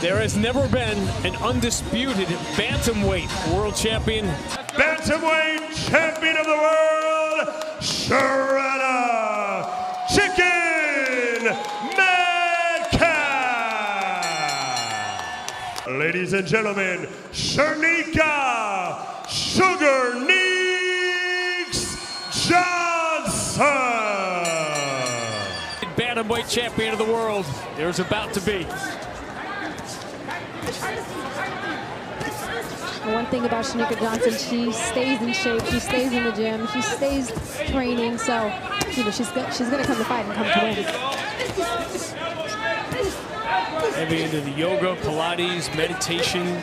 There has never been an undisputed bantamweight world champion. Bantamweight champion of the world, Shurretta Metcalf. Ladies and gentlemen, Cherneka Johnson. Bantamweight champion of the world. There's about to be. One thing about Cherneka Johnson, she stays in shape, she stays in the gym, she stays training, so you know she's gonna come to fight and come to win. Heavy into the yoga, Pilates, meditation.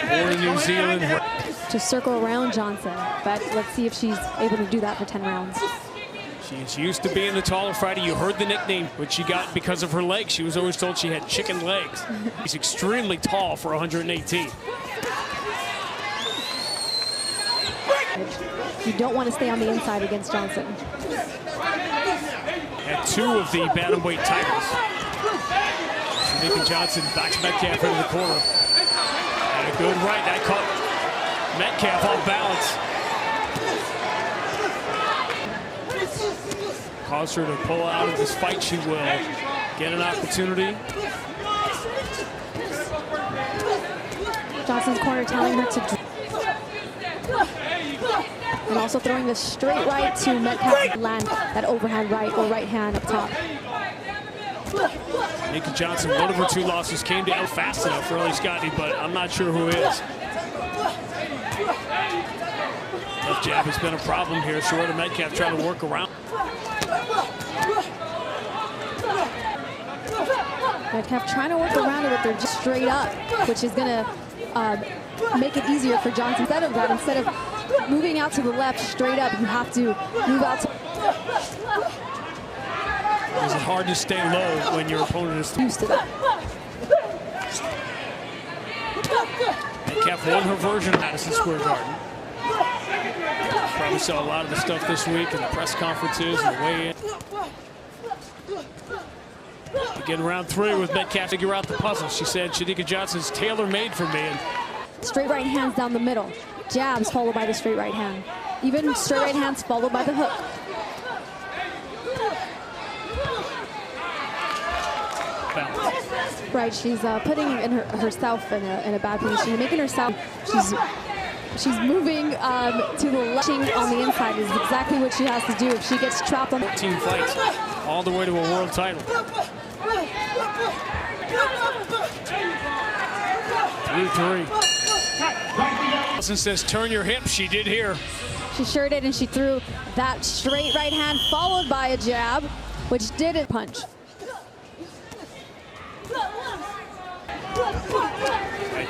Born in New Zealand. To circle around Johnson, but let's see if she's able to do that for 10 rounds. She's used to being the taller fighter. You heard the nickname, which she got because of her legs. She was always told she had chicken legs. She's extremely tall for 118. You don't want to stay on the inside against Johnson. Had 2 of the bantamweight titles. Cherneka Johnson backs Metcalf into the corner. And a good right. That caught Metcalf off balance. Cause her to pull out of this fight. She will get an opportunity. Johnson's corner telling her to, and also throwing the straight right to Metcalf, land that overhand right or right hand up top. Cherneka Johnson, one of her 2 losses, came down fast enough for early Scotty, but I'm not sure who is. Left jab has been a problem here. Shurretta Metcalf trying to work around. Metcalf trying to work around it with her just straight up, which is going to make it easier for Johnson. Instead of that, instead of moving out to the left straight up, you have to move out to... Is it hard to stay low when your opponent is used to that? Metcalf won her version of Madison Square Garden. Probably saw a lot of the stuff this week in the press conferences and the weigh-in. Begin round 3 with Metcalf figure out the puzzle. She said, Cherneka Johnson's tailor-made for me. And straight right hands down the middle. Jabs followed by the straight right hand. Even straight right hands followed by the hook. Right, she's putting herself in a bad position, making herself. She's moving to the left on the inside is exactly what she has to do if she gets trapped on 14 fights, all the way to a world title. 3-3. Johnson says, turn your hips. She did here. She sure did, and she threw that straight right hand followed by a jab, which didn't punch.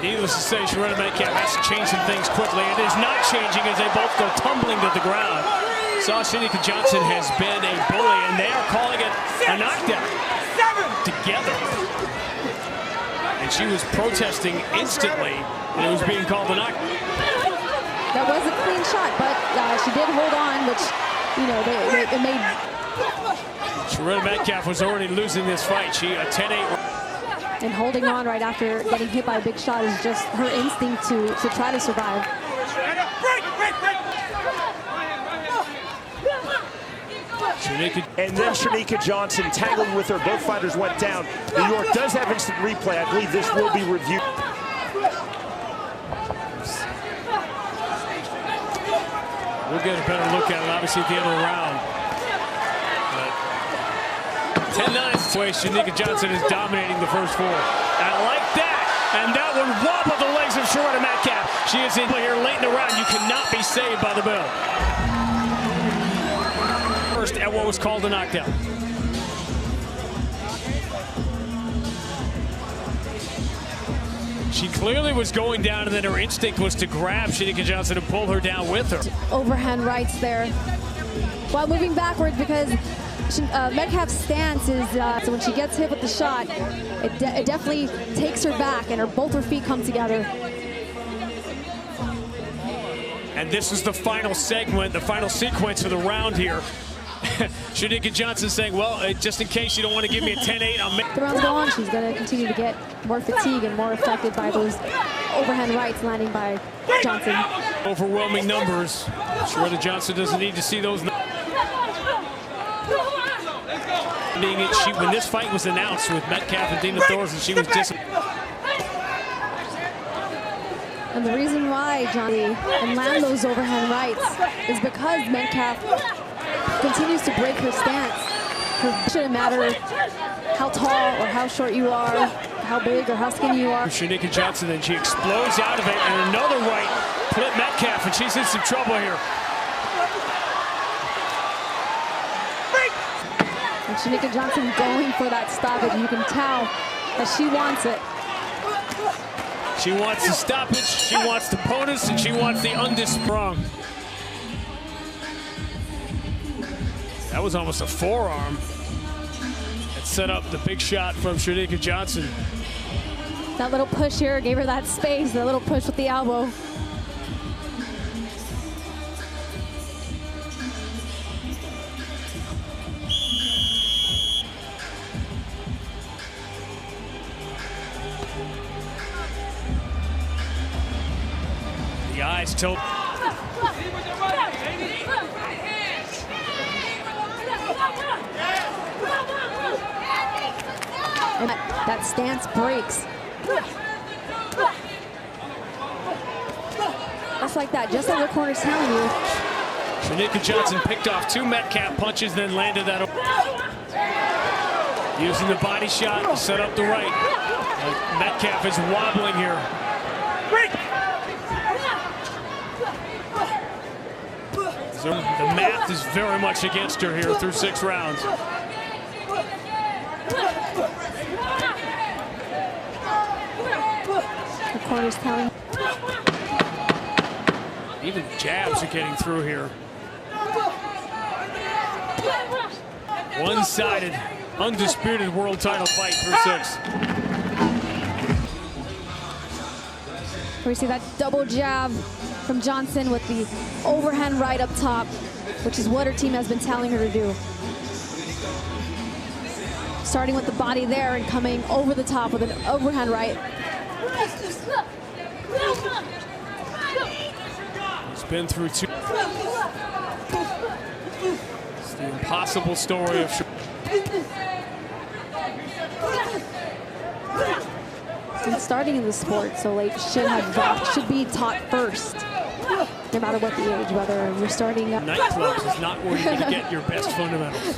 Needless to say, Shurretta Metcalf has to change some things quickly. It is not changing as they both go tumbling to the ground. Cherneka Johnson has been a bully, and they are calling it a knockdown together. And she was protesting instantly when it was being called a knockdown. That was a clean shot, but she did hold on, which, you know, it made... Shurretta Metcalf was already losing this fight. She a 10-8. And holding on right after getting hit by a big shot is just her instinct to try to survive. And then Cherneka Johnson tangled with her. Both fighters went down. New York does have instant replay. I believe this will be reviewed. We'll get a better look at it, obviously, at the end of the round. 10-9 situation. Cherneka Johnson is dominating the first 4. I like that. And that one wobbled the legs of Shurretta Metcalf. She is in here late in the round. You cannot be saved by the bell. First at what was called a knockdown. She clearly was going down, and then her instinct was to grab Cherneka Johnson and pull her down with her. Overhand rights there. While moving backwards because Metcalf's stance is, so when she gets hit with the shot, it definitely takes her back and both her feet come together. And this is the final segment, the final sequence of the round here. Shurretta Johnson saying, well, just in case you don't want to give me a 10-8, I'll make... The rounds go on, she's going to continue to get more fatigue and more affected by those overhand rights landing by Johnson. Overwhelming numbers. Shurretta Johnson doesn't need to see those. When this fight was announced with Metcalf and Dina Thorson, she was disappointed. And the reason why Johnny and land those overhand rights is because Metcalf continues to break her stance. It shouldn't matter how tall or how short you are, how big or how skinny you are. Cherneka Johnson, and she explodes out of it, and another right clip Metcalf, and she's in some trouble here. And Cherneka Johnson going for that stoppage. You can tell that she wants it. She wants the stoppage, she wants the bonus, and she wants the undisprung. That was almost a forearm. It set up the big shot from Cherneka Johnson. That little push here gave her that space, that little push with the elbow. The eyes tilt. And that stance breaks. Just like that, just like the corner's telling you. Cherneka Johnson picked off 2 Metcalf punches, then landed that. Using the body shot to set up the right. Metcalf is wobbling here. So the math is very much against her here through 6 rounds. The corner's telling. Even jabs are getting through here. One-sided, undisputed world title fight through 6. We see that double jab from Johnson with the overhand right up top, which is what her team has been telling her to do. Starting with the body there and coming over the top with an overhand right. It's been through 2. It's the impossible story of And starting in the sport so late should be taught first, no matter what the age, whether you're starting. Nightclubs is not where you're going to get your best fundamentals.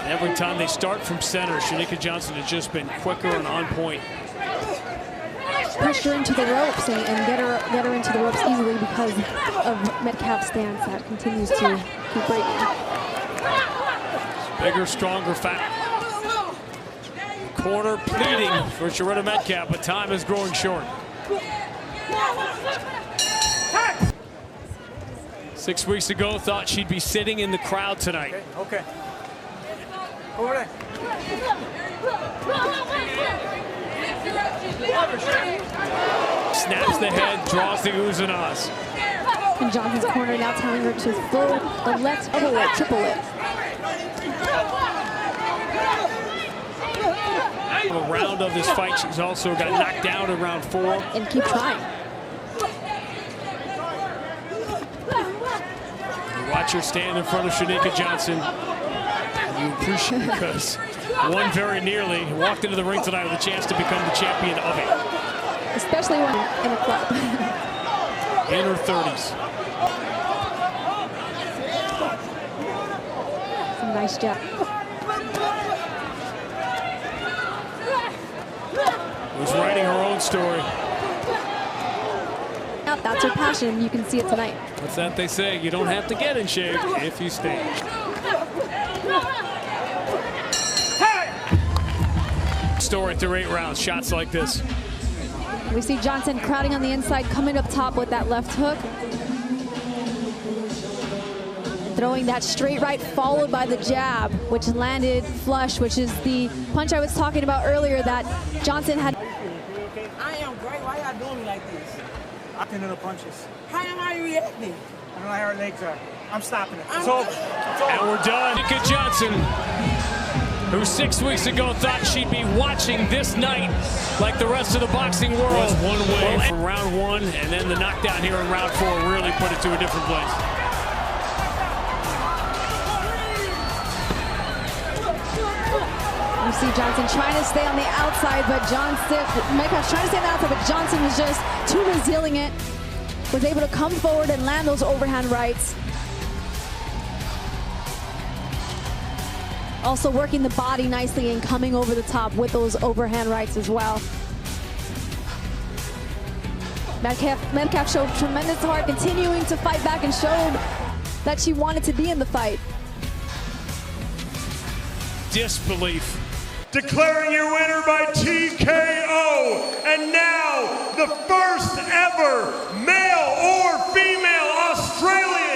Every time they start from center, Cherneka Johnson has just been quicker and on point. Push her into the ropes and get her into the ropes easily because of Metcalf's stance that continues to keep breaking. Bigger, stronger, fat. Corner pleading for Shurretta Metcalf, but time is growing short. 6 weeks ago, thought she'd be sitting in the crowd tonight. Okay. Over there. Snaps the head, draws the oohs and ahs. And Johnson's corner now telling her to full or let's double it, triple it. A round of this fight, she's also got knocked down in round 4. And keep trying. You watch her stand in front of Cherneka Johnson. You appreciate it because won very nearly. Walked into the ring tonight with a chance to become the champion of it. Especially when in a club. In her 30s. Some nice job. Was writing her own story. That's her passion. You can see it tonight. What's that they say? You don't have to get in shape if you stay. Story through 8 rounds. Shots like this. We see Johnson crowding on the inside, coming up top with that left hook. Throwing that straight right followed by the jab, which landed flush, which is the punch I was talking about earlier that Johnson had. I am great. Why y'all doing me like this? I can do the punches. How am I reacting? I don't know how her legs are. I'm stopping it. It's over. It's over. And we're done. Cherneka Johnson, who 6 weeks ago thought she'd be watching this night like the rest of the boxing world. Was one way from round one, and then the knockdown here in round four really put it to a different place. You see Johnson trying to stay on the outside, but Metcalf's trying to stay on the outside, but Johnson was just too resilient. Was able to come forward and land those overhand rights. Also working the body nicely and coming over the top with those overhand rights as well. Metcalf showed tremendous heart, continuing to fight back and showed that she wanted to be in the fight. Disbelief. Declaring your winner by TKO, and now the first ever male or female Australian